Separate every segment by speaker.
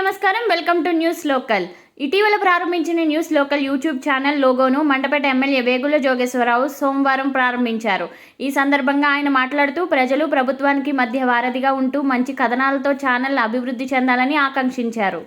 Speaker 1: నమస్కారం, welcome to news local. ఇటీవల ప్రారంభించిన న్యూస్ లోకల్ యూట్యూబ్ ఛానల్ లోగోను మండపేట ఎమ్మెల్యే వేగుల జోగేశ్వరరావు సోమవారం ప్రారంభించారు. ఈ సందర్భంగా ఆయన మాట్లాడుతూ ప్రజలు ప్రభుత్వానికి మధ్య వారధిగా ఉంటూ మంచి కథనాలతో ఛానల్ అభివృద్ధి చెందాలని ఆకాంక్షించారు.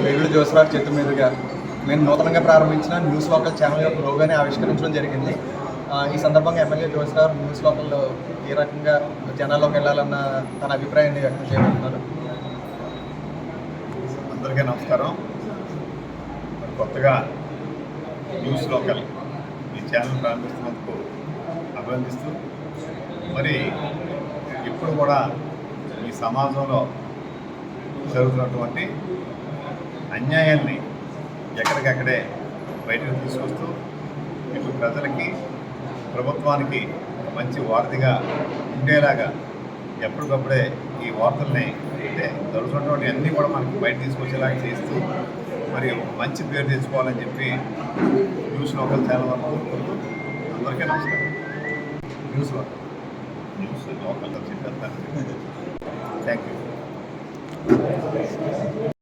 Speaker 2: వేగుల జోగేశ్వరరావు చేతుల మీదుగా మేము నూతనంగా ప్రారంభించిన న్యూస్ లోకల్ ఛానల్ యొక్క లోగోని ఆవిష్కరించడం జరిగింది. ఈ సందర్భంగా ఎమ్మెల్యే జోగేశ్వరరావు న్యూస్ లోకల్లో ఏ రకంగా జనాల్లోకి వెళ్ళాలన్న తన అభిప్రాయాన్ని వ్యక్తం చేయబడుతున్నారు.
Speaker 3: అందరికీ నమస్కారం. కొత్తగా న్యూస్ లోకల్ ఈ ఛానల్ ప్రారంభిస్తున్నందుకు అభినందిస్తూ, మరి ఇప్పుడు కూడా ఈ సమాజంలో జరుగుతున్నటువంటి అన్యాయాల్ని ఎక్కడికక్కడే బయటకు తీసుకొస్తూ ఇటు ప్రజలకి ప్రభుత్వానికి మంచి వార్తగా ఉండేలాగా ఎప్పటికప్పుడే ఈ వార్తల్ని అంటే జరుగుతున్నటువంటి అన్నీ కూడా మనకి బయట తీసుకొచ్చేలాగా చేస్తూ మరి మంచి పేరు తెచ్చుకోవాలని చెప్పి న్యూస్ లోకల్ ఛానల్ వరకు కోరుకుంటూ అందరికీ నమస్కారం. న్యూస్ లోకల్ చెప్పేస్తాను. Thank you.